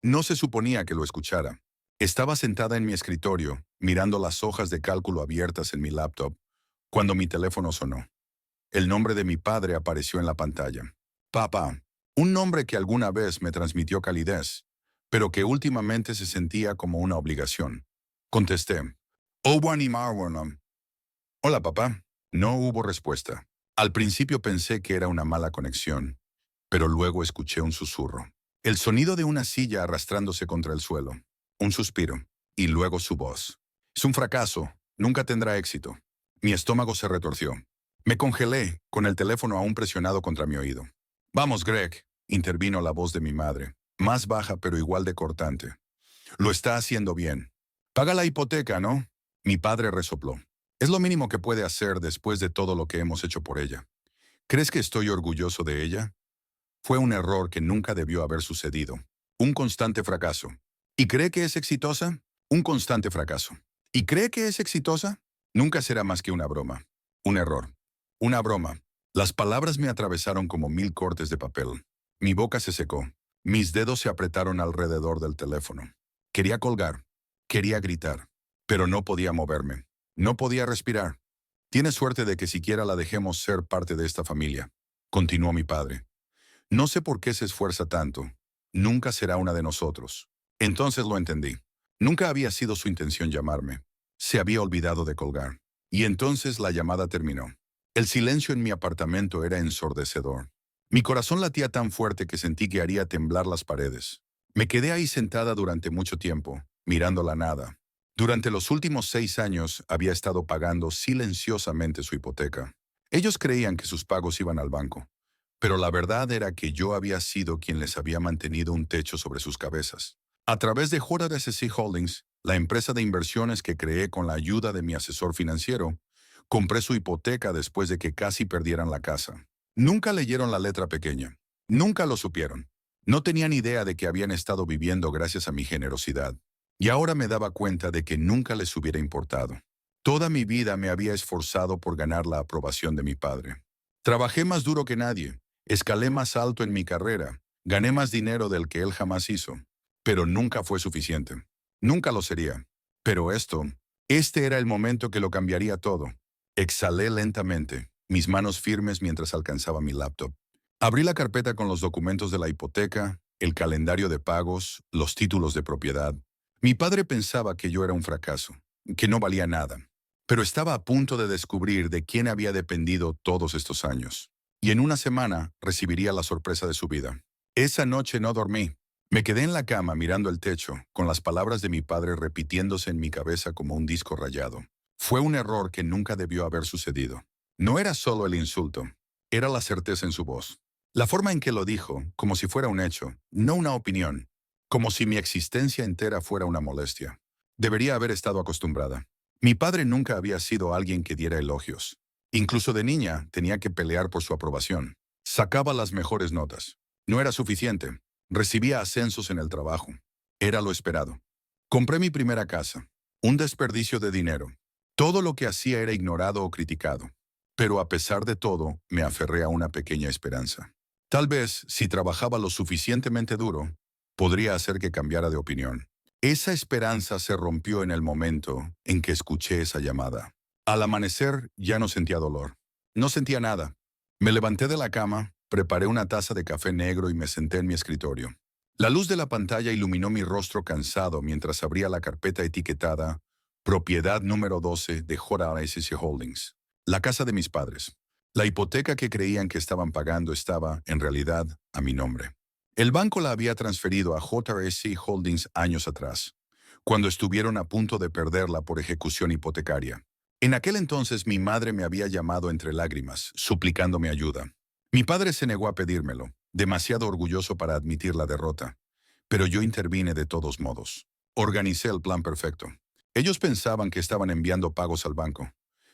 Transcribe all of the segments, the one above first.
No se suponía que lo escuchara. Estaba sentada en mi escritorio, mirando las hojas de cálculo abiertas en mi laptop, cuando mi teléfono sonó. El nombre de mi padre apareció en la pantalla. Papá, un nombre que alguna vez me transmitió calidez, pero que últimamente se sentía como una obligación. Contesté. Owen y Marwan. Hola, papá. No hubo respuesta. Al principio pensé que era una mala conexión, pero luego escuché un susurro. El sonido de una silla arrastrándose contra el suelo. Un suspiro. Y luego su voz. Es un fracaso. Nunca tendrá éxito. Mi estómago se retorció. Me congelé, con el teléfono aún presionado contra mi oído. Vamos, Greg, intervino la voz de mi madre, más baja pero igual de cortante. Lo está haciendo bien. Paga la hipoteca, ¿no? Mi padre resopló. Es lo mínimo que puede hacer después de todo lo que hemos hecho por ella. ¿Crees que estoy orgulloso de ella? Fue un error que nunca debió haber sucedido. Un constante fracaso. ¿Y cree que es exitosa? Un constante fracaso. ¿Y cree que es exitosa? Nunca será más que una broma. Un error. Una broma. Las palabras me atravesaron como 1000 cortes de papel. Mi boca se secó. Mis dedos se apretaron alrededor del teléfono. Quería colgar. Quería gritar. Pero no podía moverme. No podía respirar. Tiene suerte de que siquiera la dejemos ser parte de esta familia, continuó mi padre. No sé por qué se esfuerza tanto. Nunca será una de nosotros. Entonces lo entendí. Nunca había sido su intención llamarme. Se había olvidado de colgar. Y entonces la llamada terminó. El silencio en mi apartamento era ensordecedor. Mi corazón latía tan fuerte que sentí que haría temblar las paredes. Me quedé ahí sentada durante mucho tiempo, mirando la nada. Durante los últimos 6 años había estado pagando silenciosamente su hipoteca. Ellos creían que sus pagos iban al banco. Pero la verdad era que yo había sido quien les había mantenido un techo sobre sus cabezas. A través de JSC Holdings, la empresa de inversiones que creé con la ayuda de mi asesor financiero, compré su hipoteca después de que casi perdieran la casa. Nunca leyeron la letra pequeña. Nunca lo supieron. No tenían idea de que habían estado viviendo gracias a mi generosidad. Y ahora me daba cuenta de que nunca les hubiera importado. Toda mi vida me había esforzado por ganar la aprobación de mi padre. Trabajé más duro que nadie. Escalé más alto en mi carrera, gané más dinero del que él jamás hizo, pero nunca fue suficiente. Nunca lo sería. Pero este era el momento que lo cambiaría todo. Exhalé lentamente, mis manos firmes mientras alcanzaba mi laptop. Abrí la carpeta con los documentos de la hipoteca, el calendario de pagos, los títulos de propiedad. Mi padre pensaba que yo era un fracaso, que no valía nada, pero estaba a punto de descubrir de quién había dependido todos estos años. Y en una semana recibiría la sorpresa de su vida. Esa noche no dormí. Me quedé en la cama mirando el techo, con las palabras de mi padre repitiéndose en mi cabeza como un disco rayado. Fue un error que nunca debió haber sucedido. No era solo el insulto, era la certeza en su voz. La forma en que lo dijo, como si fuera un hecho, no una opinión, como si mi existencia entera fuera una molestia. Debería haber estado acostumbrada. Mi padre nunca había sido alguien que diera elogios. Incluso de niña tenía que pelear por su aprobación. Sacaba las mejores notas. No era suficiente. Recibía ascensos en el trabajo. Era lo esperado. Compré mi primera casa. Un desperdicio de dinero. Todo lo que hacía era ignorado o criticado. Pero a pesar de todo, me aferré a una pequeña esperanza. Tal vez, si trabajaba lo suficientemente duro, podría hacer que cambiara de opinión. Esa esperanza se rompió en el momento en que escuché esa llamada. Al amanecer ya no sentía dolor. No sentía nada. Me levanté de la cama, preparé una taza de café negro y me senté en mi escritorio. La luz de la pantalla iluminó mi rostro cansado mientras abría la carpeta etiquetada Propiedad número 12 de JSC Holdings, la casa de mis padres. La hipoteca que creían que estaban pagando estaba, en realidad, a mi nombre. El banco la había transferido a JSC Holdings años atrás, cuando estuvieron a punto de perderla por ejecución hipotecaria. En aquel entonces mi madre me había llamado entre lágrimas, suplicándome ayuda. Mi padre se negó a pedírmelo, demasiado orgulloso para admitir la derrota. Pero yo intervine de todos modos. Organicé el plan perfecto. Ellos pensaban que estaban enviando pagos al banco,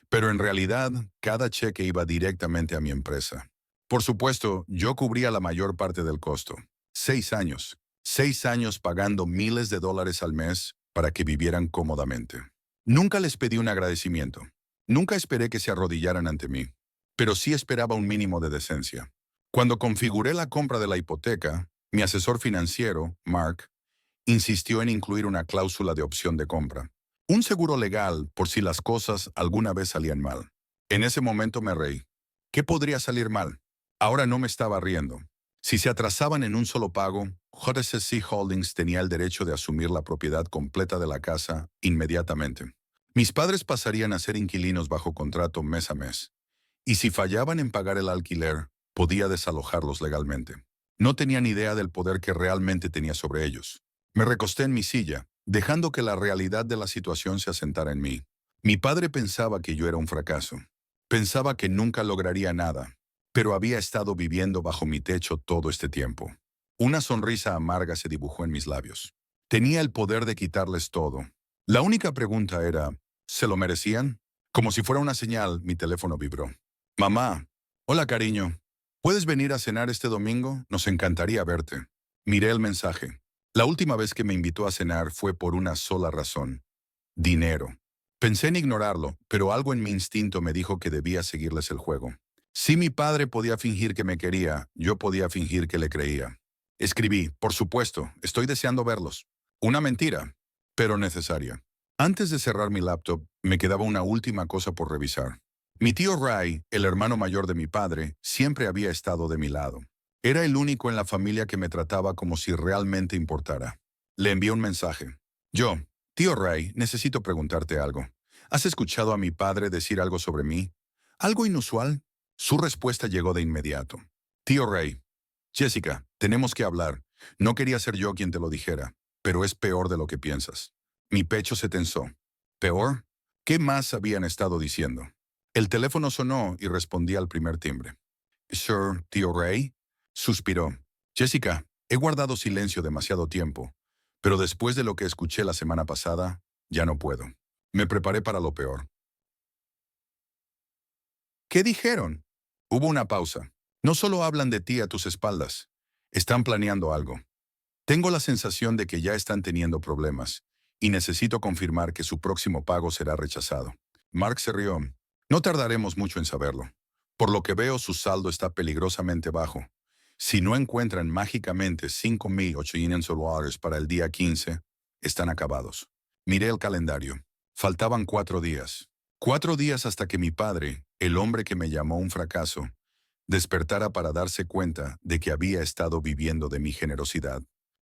pero en realidad cada cheque iba directamente a mi empresa. Por supuesto, yo cubría la mayor parte del costo. 6 años. 6 años pagando miles de dólares al mes para que vivieran cómodamente. Nunca les pedí un agradecimiento. Nunca esperé que se arrodillaran ante mí. Pero sí esperaba un mínimo de decencia. Cuando configuré la compra de la hipoteca, mi asesor financiero, Mark, Insistió en incluir una cláusula de opción de compra. Un seguro legal por si las cosas alguna vez salían mal. En ese momento me reí. ¿Qué podría salir mal? Ahora no me estaba riendo. Si se atrasaban en un solo pago, JCC Holdings tenía el derecho de asumir la propiedad completa de la casa inmediatamente. Mis padres pasarían a ser inquilinos bajo contrato mes a mes. Y si fallaban en pagar el alquiler, podía desalojarlos legalmente. No tenía ni idea del poder que realmente tenía sobre ellos. Me recosté en mi silla, dejando que la realidad de la situación se asentara en mí. Mi padre pensaba que yo era un fracaso. Pensaba que nunca lograría nada, pero había estado viviendo bajo mi techo todo este tiempo. Una sonrisa amarga se dibujó en mis labios. Tenía el poder de quitarles todo. La única pregunta era, ¿se lo merecían? Como si fuera una señal, mi teléfono vibró. Mamá, hola cariño, ¿puedes venir a cenar este domingo? Nos encantaría verte. Miré el mensaje. La última vez que me invitó a cenar fue por una sola razón: dinero. Pensé en ignorarlo, pero algo en mi instinto me dijo que debía seguirles el juego. Si mi padre podía fingir que me quería, yo podía fingir que le creía. Escribí, por supuesto, estoy deseando verlos. Una mentira, pero necesaria. Antes de cerrar mi laptop, me quedaba una última cosa por revisar. Mi tío Ray, el hermano mayor de mi padre, siempre había estado de mi lado. Era el único en la familia que me trataba como si realmente importara. Le envié un mensaje. Tío Ray, necesito preguntarte algo. ¿Has escuchado a mi padre decir algo sobre mí? ¿Algo inusual? Su respuesta llegó de inmediato. Tío Ray, Jessica, tenemos que hablar. No quería ser yo quien te lo dijera, pero es peor de lo que piensas. Mi pecho se tensó. ¿Peor? ¿Qué más habían estado diciendo? El teléfono sonó y respondí al primer timbre. Sir, tío Ray, suspiró. Jessica, he guardado silencio demasiado tiempo, pero después de lo que escuché la semana pasada, ya no puedo. Me preparé para lo peor. ¿Qué dijeron? Hubo una pausa. No solo hablan de ti a tus espaldas, están planeando algo. Tengo la sensación de que ya están teniendo problemas, y necesito confirmar que su próximo pago será rechazado. Mark se rió. No tardaremos mucho en saberlo. Por lo que veo, su saldo está peligrosamente bajo. Si no encuentran mágicamente $5,800 para el día 15, están acabados. Miré el calendario. Faltaban 4 días. 4 días hasta que mi padre, el hombre que me llamó un fracaso, despertara para darse cuenta de que había estado viviendo de mi generosidad.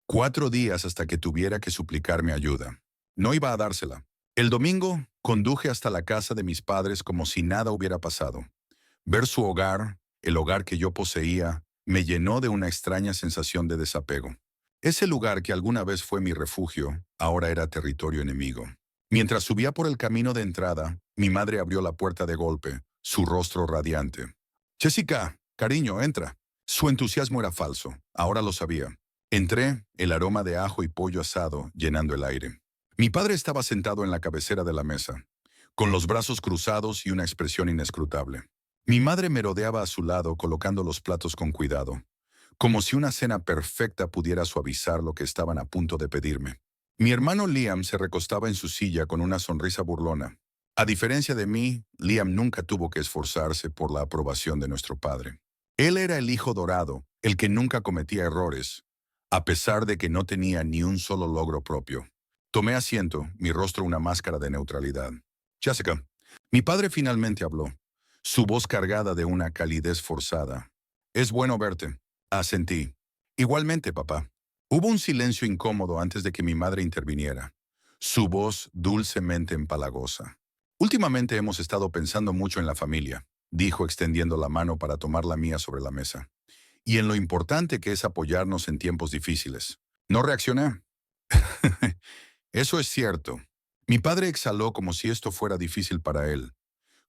4 días hasta que tuviera que suplicarme ayuda. No iba a dársela. El domingo, conduje hasta la casa de mis padres como si nada hubiera pasado. Ver su hogar, el hogar que yo poseía, me llenó de una extraña sensación de desapego. Ese lugar que alguna vez fue mi refugio, ahora era territorio enemigo. Mientras subía por el camino de entrada, mi madre abrió la puerta de golpe, su rostro radiante. Jessica, cariño, entra. Su entusiasmo era falso, ahora lo sabía. Entré, el aroma de ajo y pollo asado llenando el aire. Mi padre estaba sentado en la cabecera de la mesa, con los brazos cruzados y una expresión inescrutable. Mi madre merodeaba a su lado colocando los platos con cuidado, como si una cena perfecta pudiera suavizar lo que estaban a punto de pedirme. Mi hermano Liam se recostaba en su silla con una sonrisa burlona. A diferencia de mí, Liam nunca tuvo que esforzarse por la aprobación de nuestro padre. Él era el hijo dorado, el que nunca cometía errores, a pesar de que no tenía ni un solo logro propio. Tomé asiento, mi rostro una máscara de neutralidad. Jessica, mi padre finalmente habló, su voz cargada de una calidez forzada. Es bueno verte. Asentí. Igualmente, papá. Hubo un silencio incómodo antes de que mi madre interviniera, su voz dulcemente empalagosa. Últimamente hemos estado pensando mucho en la familia, dijo extendiendo la mano para tomar la mía sobre la mesa, y en lo importante que es apoyarnos en tiempos difíciles. No reaccioné. Eso es cierto. Mi padre exhaló como si esto fuera difícil para él,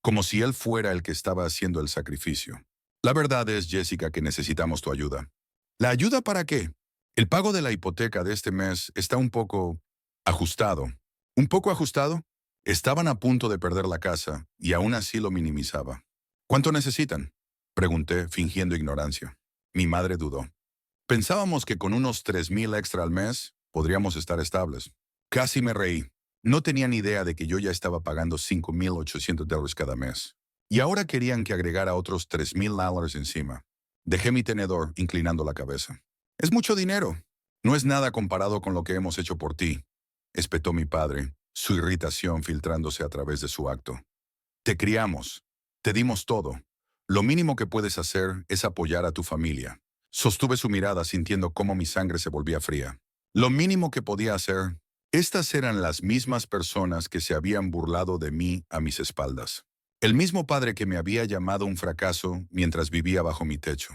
como si él fuera el que estaba haciendo el sacrificio. La verdad es, Jessica, que necesitamos tu ayuda. ¿La ayuda para qué? El pago de la hipoteca de este mes está un poco ajustado. ¿Un poco ajustado? Estaban a punto de perder la casa y aún así lo minimizaba. ¿Cuánto necesitan? Pregunté, fingiendo ignorancia. Mi madre dudó. Pensábamos que con unos 3,000 extra al mes podríamos estar estables. Casi me reí. No tenía ni idea de que yo ya estaba pagando $5,800 cada mes. Y ahora querían que agregara otros $3,000 encima. Dejé mi tenedor inclinando la cabeza. Es mucho dinero. No es nada comparado con lo que hemos hecho por ti, espetó mi padre, su irritación filtrándose a través de su acto. Te criamos, te dimos todo. Lo mínimo que puedes hacer es apoyar a tu familia. Sostuve su mirada sintiendo cómo mi sangre se volvía fría. Lo mínimo que podía hacer. Estas eran las mismas personas que se habían burlado de mí a mis espaldas. El mismo padre que me había llamado un fracaso mientras vivía bajo mi techo.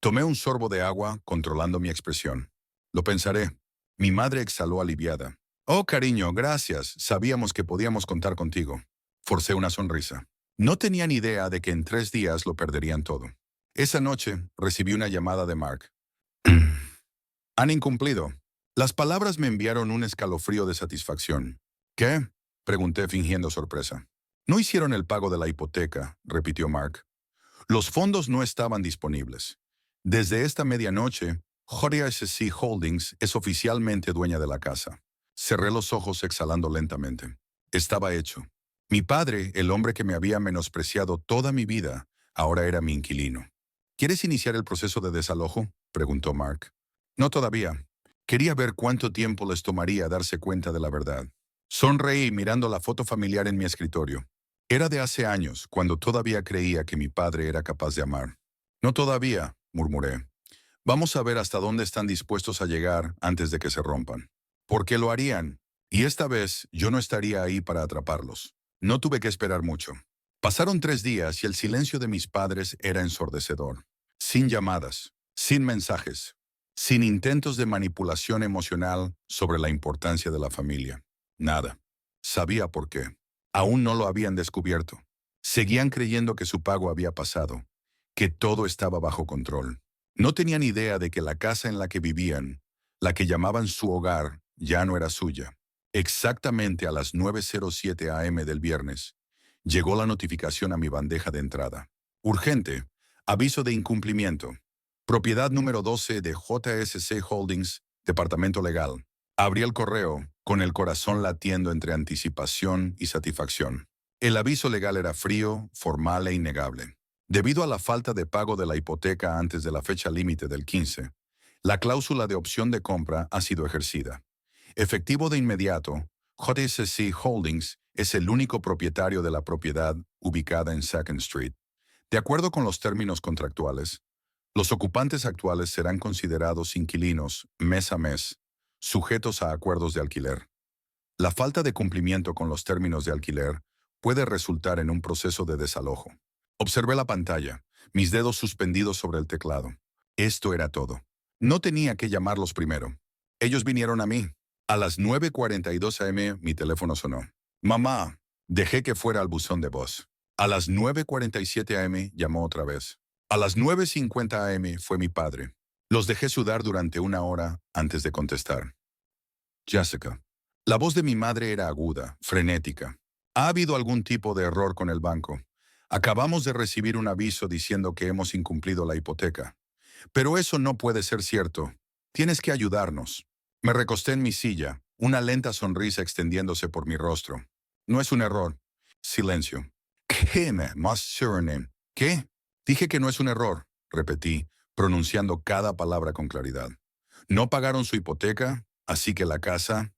Tomé un sorbo de agua, controlando mi expresión. Lo pensaré. Mi madre exhaló aliviada. Oh, cariño, gracias. Sabíamos que podíamos contar contigo. Forcé una sonrisa. No tenían idea de que en 3 días lo perderían todo. Esa noche recibí una llamada de Mark. Han incumplido. Las palabras me enviaron un escalofrío de satisfacción. ¿Qué? Pregunté fingiendo sorpresa. No hicieron el pago de la hipoteca, repitió Mark. Los fondos no estaban disponibles. Desde esta medianoche, JSC Holdings es oficialmente dueña de la casa. Cerré los ojos exhalando lentamente. Estaba hecho. Mi padre, el hombre que me había menospreciado toda mi vida, ahora era mi inquilino. ¿Quieres iniciar el proceso de desalojo?, preguntó Mark. No todavía. Quería ver cuánto tiempo les tomaría darse cuenta de la verdad. Sonreí mirando la foto familiar en mi escritorio. Era de hace años, cuando todavía creía que mi padre era capaz de amar. No todavía, murmuré. Vamos a ver hasta dónde están dispuestos a llegar antes de que se rompan. ¿Por qué lo harían? Y esta vez yo no estaría ahí para atraparlos. No tuve que esperar mucho. Pasaron 3 días y el silencio de mis padres era ensordecedor. Sin llamadas, sin mensajes, sin intentos de manipulación emocional sobre la importancia de la familia. Nada. Sabía por qué. Aún no lo habían descubierto. Seguían creyendo que su pago había pasado, que todo estaba bajo control. No tenían idea de que la casa en la que vivían, la que llamaban su hogar, ya no era suya. Exactamente a las 9:07 a.m. del viernes, llegó la notificación a mi bandeja de entrada. Urgente. Aviso de incumplimiento. Propiedad número 12 de JSC Holdings, Departamento Legal. Abrí el correo, con el corazón latiendo entre anticipación y satisfacción. El aviso legal era frío, formal e innegable. Debido a la falta de pago de la hipoteca antes de la fecha límite del 15, la cláusula de opción de compra ha sido ejercida. Efectivo de inmediato, JSC Holdings es el único propietario de la propiedad ubicada en Second Street. De acuerdo con los términos contractuales, los ocupantes actuales serán considerados inquilinos mes a mes, sujetos a acuerdos de alquiler. La falta de cumplimiento con los términos de alquiler puede resultar en un proceso de desalojo. Observé la pantalla, mis dedos suspendidos sobre el teclado. Esto era todo. No tenía que llamarlos primero. Ellos vinieron a mí. A las 9:42 a.m. mi teléfono sonó. Mamá, dejé que fuera al buzón de voz. A las 9:47 a.m. llamó otra vez. A las 9:50 a.m. fue mi padre. Los dejé sudar durante 1 hora antes de contestar. Jessica. La voz de mi madre era aguda, frenética. ¿Ha habido algún tipo de error con el banco? Acabamos de recibir un aviso diciendo que hemos incumplido la hipoteca. Pero eso no puede ser cierto. Tienes que ayudarnos. Me recosté en mi silla, una lenta sonrisa extendiéndose por mi rostro. No es un error. Silencio. ¿Qué? ¿Qué? Dije que no es un error, repetí, pronunciando cada palabra con claridad. No pagaron su hipoteca, así que la casa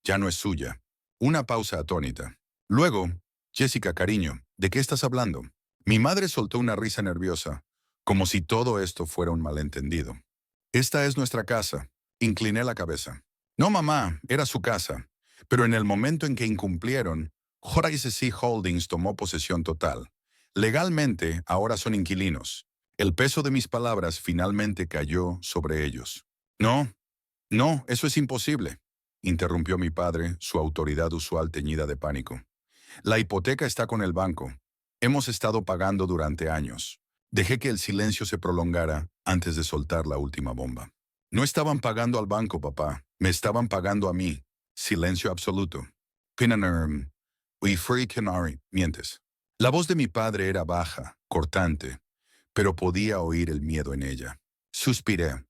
ya no es suya. Una pausa atónita. Luego, Jessica, cariño, ¿de qué estás hablando? Mi madre soltó una risa nerviosa, como si todo esto fuera un malentendido. Esta es nuestra casa. Incliné la cabeza. No, mamá, era su casa. Pero en el momento en que incumplieron, JSC Holdings tomó posesión total. Legalmente, ahora son inquilinos. El peso de mis palabras finalmente cayó sobre ellos. No, no, eso es imposible, interrumpió mi padre, su autoridad usual teñida de pánico. La hipoteca está con el banco. Hemos estado pagando durante años. Dejé que el silencio se prolongara antes de soltar la última bomba. No estaban pagando al banco, papá. Me estaban pagando a mí. Silencio absoluto. Mientes. La voz de mi padre era baja, cortante, pero podía oír el miedo en ella. Suspiré.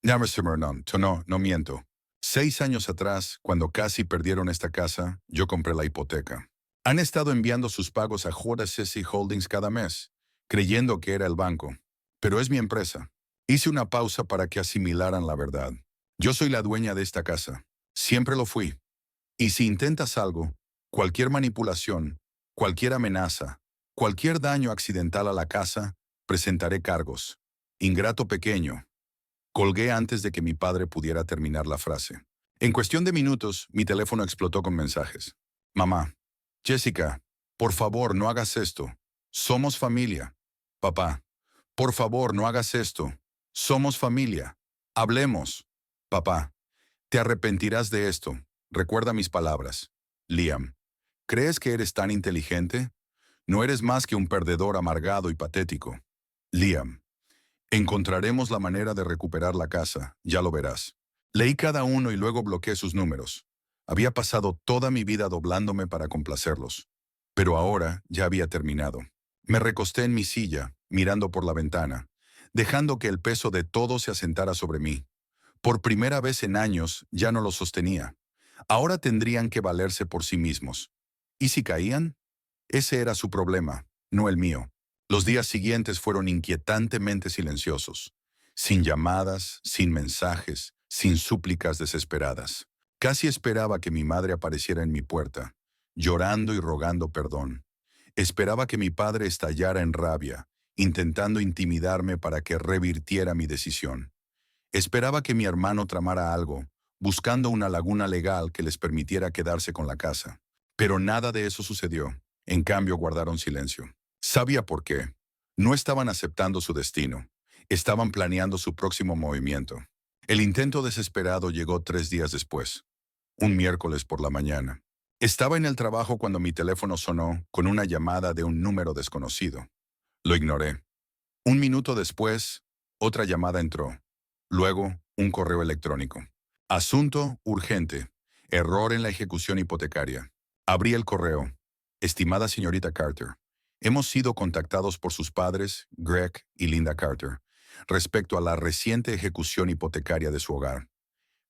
No miento. 6 años atrás, cuando casi perdieron esta casa, yo compré la hipoteca. Han estado enviando sus pagos a JSC Holdings cada mes, creyendo que era el banco. Pero es mi empresa. Hice una pausa para que asimilaran la verdad. Yo soy la dueña de esta casa. Siempre lo fui. Y si intentas algo, cualquier manipulación, cualquier amenaza, cualquier daño accidental a la casa, presentaré cargos. Ingrato pequeño. Colgué antes de que mi padre pudiera terminar la frase. En cuestión de minutos, mi teléfono explotó con mensajes. Mamá, Jessica, por favor, no hagas esto. Somos familia. Papá, por favor, no hagas esto. Somos familia. Hablemos. Papá, te arrepentirás de esto. Recuerda mis palabras. Liam, ¿crees que eres tan inteligente? No eres más que un perdedor amargado y patético. Liam, encontraremos la manera de recuperar la casa, ya lo verás. Leí cada uno y luego bloqueé sus números. Había pasado toda mi vida doblándome para complacerlos. Pero ahora ya había terminado. Me recosté en mi silla, mirando por la ventana, dejando que el peso de todo se asentara sobre mí. Por primera vez en años ya no los sostenía. Ahora tendrían que valerse por sí mismos. ¿Y si caían? Ese era su problema, no el mío. Los días siguientes fueron inquietantemente silenciosos, sin llamadas, sin mensajes, sin súplicas desesperadas. Casi esperaba que mi madre apareciera en mi puerta, llorando y rogando perdón. Esperaba que mi padre estallara en rabia, intentando intimidarme para que revirtiera mi decisión. Esperaba que mi hermano tramara algo, buscando una laguna legal que les permitiera quedarse con la casa. Pero nada de eso sucedió. En cambio, guardaron silencio. Sabía por qué. No estaban aceptando su destino. Estaban planeando su próximo movimiento. El intento desesperado llegó 3 días después, un miércoles por la mañana. Estaba en el trabajo cuando mi teléfono sonó con una llamada de un número desconocido. Lo ignoré. Un minuto después, otra llamada entró. Luego, un correo electrónico. Asunto urgente. Error en la ejecución hipotecaria. Abrí el correo. Estimada señorita Carter, hemos sido contactados por sus padres, Greg y Linda Carter, respecto a la reciente ejecución hipotecaria de su hogar.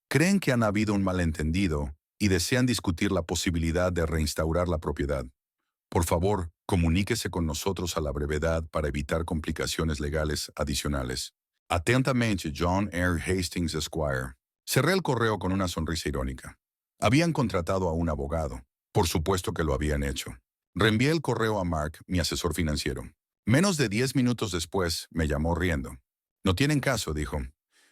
Creen que han habido un malentendido y desean discutir la posibilidad de reinstaurar la propiedad. Por favor, comuníquese con nosotros a la brevedad para evitar complicaciones legales adicionales. Atentamente, John R. Hastings, Esquire. Cerré el correo con una sonrisa irónica. Habían contratado a un abogado. Por supuesto que lo habían hecho. Reenvié el correo a Mark, mi asesor financiero. Menos de 10 minutos después, me llamó riendo. No tienen caso, dijo.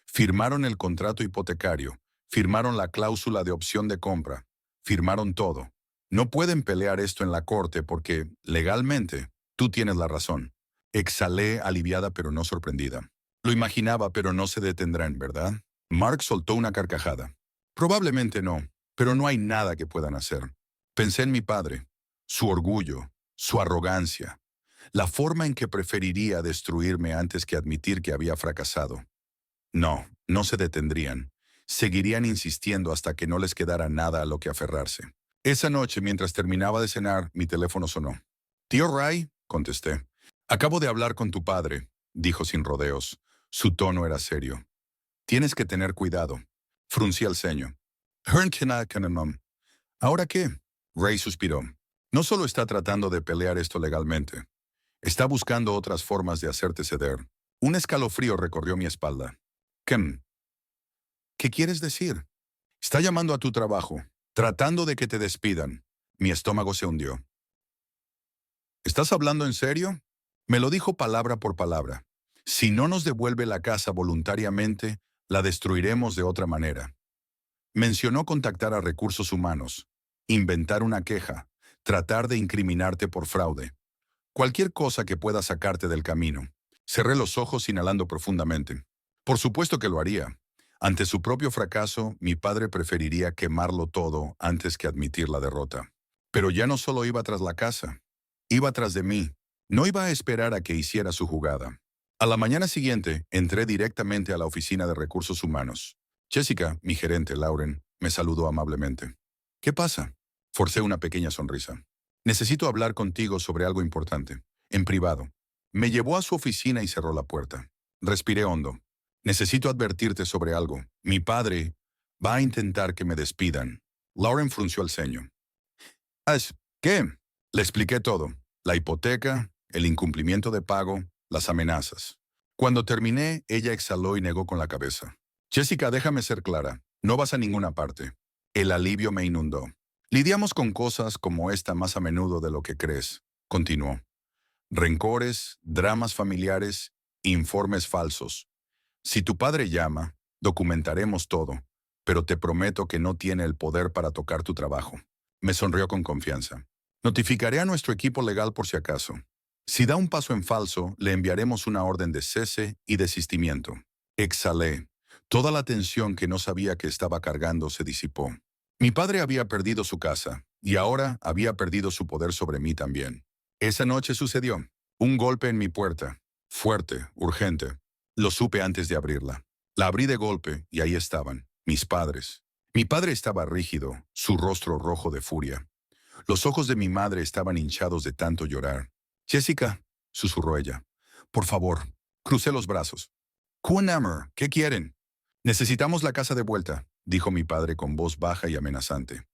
Firmaron el contrato hipotecario, firmaron la cláusula de opción de compra, firmaron todo. No pueden pelear esto en la corte porque, legalmente, tú tienes la razón. Exhalé, aliviada pero no sorprendida. Lo imaginaba, pero no se detendrán, ¿verdad? Mark soltó una carcajada. Probablemente no, pero no hay nada que puedan hacer. Pensé en mi padre, su orgullo, su arrogancia, la forma en que preferiría destruirme antes que admitir que había fracasado. No, no se detendrían. Seguirían insistiendo hasta que no les quedara nada a lo que aferrarse. Esa noche, mientras terminaba de cenar, mi teléfono sonó. «Tío Ray», contesté. «Acabo de hablar con tu padre», dijo sin rodeos. Su tono era serio. «Tienes que tener cuidado». Fruncí el ceño. «¿Ahora qué?». Ray suspiró. «No solo está tratando de pelear esto legalmente. Está buscando otras formas de hacerte ceder». Un escalofrío recorrió mi espalda. «¿Qué? ¿Qué quieres decir?» «Está llamando a tu trabajo, tratando de que te despidan». Mi estómago se hundió. «¿Estás hablando en serio?». Me lo dijo palabra por palabra. «Si no nos devuelve la casa voluntariamente, la destruiremos de otra manera». Mencionó contactar a recursos humanos, inventar una queja, tratar de incriminarte por fraude. Cualquier cosa que pueda sacarte del camino. Cerré los ojos inhalando profundamente. Por supuesto que lo haría. Ante su propio fracaso, mi padre preferiría quemarlo todo antes que admitir la derrota. Pero ya no solo iba tras la casa, iba tras de mí. No iba a esperar a que hiciera su jugada. A la mañana siguiente, entré directamente a la oficina de recursos humanos. Jessica, mi gerente, Lauren, me saludó amablemente. «¿Qué pasa?». Forcé una pequeña sonrisa. «Necesito hablar contigo sobre algo importante, en privado». Me llevó a su oficina y cerró la puerta. Respiré hondo. «Necesito advertirte sobre algo. Mi padre va a intentar que me despidan». Lauren frunció el ceño. ¿Qué? Le expliqué todo. La hipoteca, el incumplimiento de pago, las amenazas. Cuando terminé, ella exhaló y negó con la cabeza. Jessica, déjame ser clara. No vas a ninguna parte. El alivio me inundó. Lidiamos con cosas como esta más a menudo de lo que crees, continuó. Rencores, dramas familiares, informes falsos. Si tu padre llama, documentaremos todo, pero te prometo que no tiene el poder para tocar tu trabajo. Me sonrió con confianza. Notificaré a nuestro equipo legal por si acaso. Si da un paso en falso, le enviaremos una orden de cese y desistimiento. Exhalé. Toda la tensión que no sabía que estaba cargando se disipó. Mi padre había perdido su casa, y ahora había perdido su poder sobre mí también. Esa noche sucedió. Un golpe en mi puerta. Fuerte, urgente. Lo supe antes de abrirla. La abrí de golpe y ahí estaban, mis padres. Mi padre estaba rígido, su rostro rojo de furia. Los ojos de mi madre estaban hinchados de tanto llorar. Jessica, susurró ella. Por favor, crucé los brazos. Kunammer, ¿qué quieren? Necesitamos la casa de vuelta, dijo mi padre con voz baja y amenazante.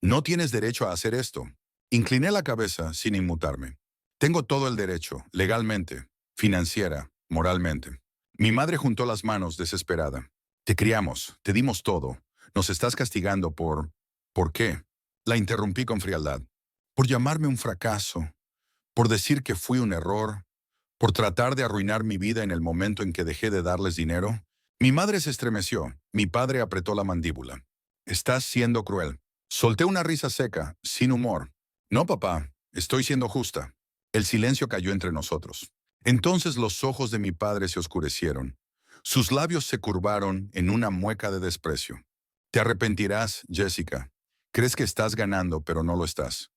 No tienes derecho a hacer esto. Incliné la cabeza sin inmutarme. Tengo todo el derecho, legalmente, financiera, moralmente. Mi madre juntó las manos desesperada. Te criamos, te dimos todo. Nos estás castigando por... ¿Por qué? La interrumpí con frialdad. Por llamarme un fracaso, por decir que fui un error, por tratar de arruinar mi vida en el momento en que dejé de darles dinero. Mi madre se estremeció, mi padre apretó la mandíbula. Estás siendo cruel. Solté una risa seca, sin humor. No, papá, estoy siendo justa. El silencio cayó entre nosotros. Entonces los ojos de mi padre se oscurecieron. Sus labios se curvaron en una mueca de desprecio. Te arrepentirás, Jessica. Crees que estás ganando, pero no lo estás.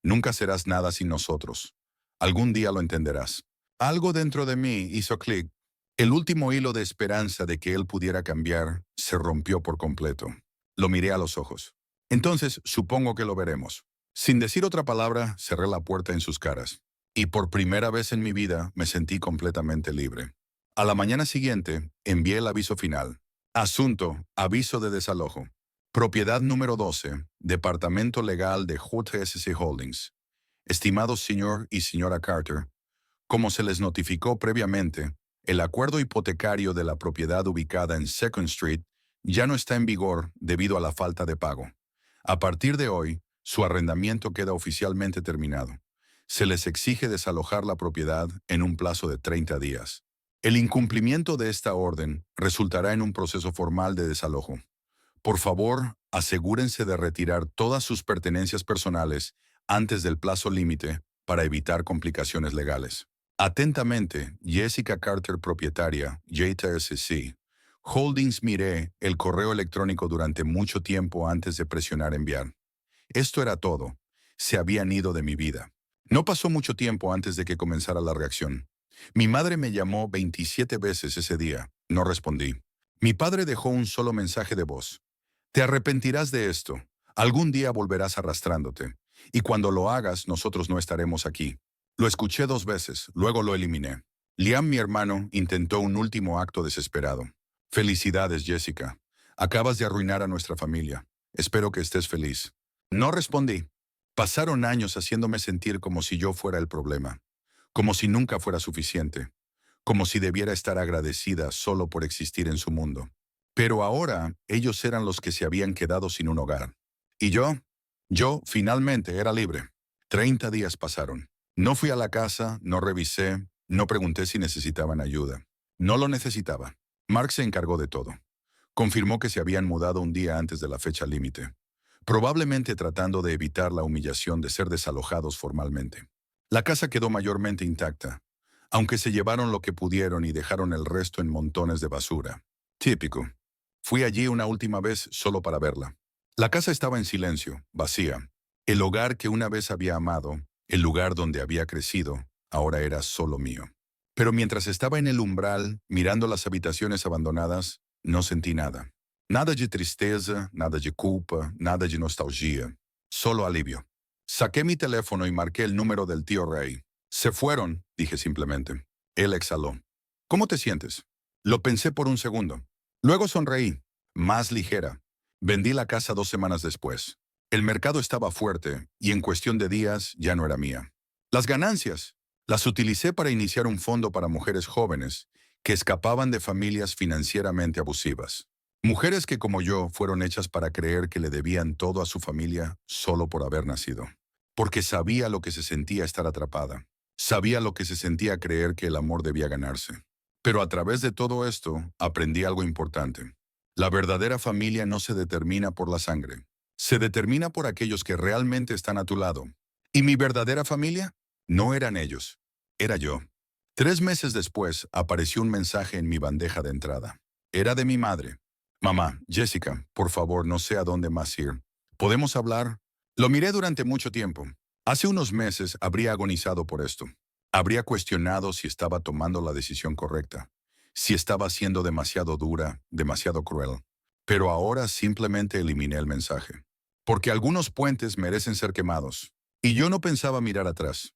Nunca serás nada sin nosotros. Algún día lo entenderás. Algo dentro de mí hizo clic. El último hilo de esperanza de que él pudiera cambiar se rompió por completo. Lo miré a los ojos. Entonces, supongo que lo veremos. Sin decir otra palabra, cerré la puerta en sus caras. Y por primera vez en mi vida me sentí completamente libre. A la mañana siguiente, envié el aviso final. Asunto, aviso de desalojo. Propiedad número 12, Departamento Legal de JSC Holdings. Estimados señor y señora Carter, como se les notificó previamente, el acuerdo hipotecario de la propiedad ubicada en Second Street ya no está en vigor debido a la falta de pago. A partir de hoy, su arrendamiento queda oficialmente terminado. Se les exige desalojar la propiedad en un plazo de 30 días. El incumplimiento de esta orden resultará en un proceso formal de desalojo. Por favor, asegúrense de retirar todas sus pertenencias personales antes del plazo límite para evitar complicaciones legales. Atentamente, Jessica Carter, propietaria, JTSC. Holdings. Miré el correo electrónico durante mucho tiempo antes de presionar enviar. Esto era todo. Se habían ido de mi vida. No pasó mucho tiempo antes de que comenzara la reacción. Mi madre me llamó 27 veces ese día. No respondí. Mi padre dejó un solo mensaje de voz. Te arrepentirás de esto. Algún día volverás arrastrándote. Y cuando lo hagas, nosotros no estaremos aquí. Lo escuché 2 veces, luego lo eliminé. Liam, mi hermano, intentó un último acto desesperado. Felicidades, Jessica. Acabas de arruinar a nuestra familia. Espero que estés feliz. No respondí. Pasaron años haciéndome sentir como si yo fuera el problema. Como si nunca fuera suficiente. Como si debiera estar agradecida solo por existir en su mundo. Pero ahora ellos eran los que se habían quedado sin un hogar. Y yo finalmente era libre. 30 días pasaron. No fui a la casa, no revisé, no pregunté si necesitaban ayuda. No lo necesitaba. Mark se encargó de todo. Confirmó que se habían mudado un día antes de la fecha límite, probablemente tratando de evitar la humillación de ser desalojados formalmente. La casa quedó mayormente intacta, aunque se llevaron lo que pudieron y dejaron el resto en montones de basura. Típico. Fui allí una última vez solo para verla. La casa estaba en silencio, vacía. El hogar que una vez había amado, el lugar donde había crecido, ahora era solo mío. Pero mientras estaba en el umbral, mirando las habitaciones abandonadas, no sentí nada. Nada de tristeza, nada de culpa, nada de nostalgia. Solo alivio. Saqué mi teléfono y marqué el número del tío Ray. Se fueron, dije simplemente. Él exhaló. ¿Cómo te sientes? Lo pensé por un segundo. Luego sonreí, más ligera. Vendí la casa 2 semanas después. El mercado estaba fuerte y en cuestión de días ya no era mía. Las ganancias las utilicé para iniciar un fondo para mujeres jóvenes que escapaban de familias financieramente abusivas. Mujeres que como yo fueron hechas para creer que le debían todo a su familia solo por haber nacido. Porque sabía lo que se sentía estar atrapada. Sabía lo que se sentía creer que el amor debía ganarse. Pero a través de todo esto, aprendí algo importante. La verdadera familia no se determina por la sangre. Se determina por aquellos que realmente están a tu lado. ¿Y mi verdadera familia? No eran ellos. Era yo. 3 meses después, apareció un mensaje en mi bandeja de entrada. Era de mi madre. Mamá, Jessica, por favor, no sé a dónde más ir. ¿Podemos hablar? Lo miré durante mucho tiempo. Hace unos meses habría agonizado por esto. Habría cuestionado si estaba tomando la decisión correcta, si estaba siendo demasiado dura, demasiado cruel. Pero ahora simplemente eliminé el mensaje. Porque algunos puentes merecen ser quemados. Y yo no pensaba mirar atrás.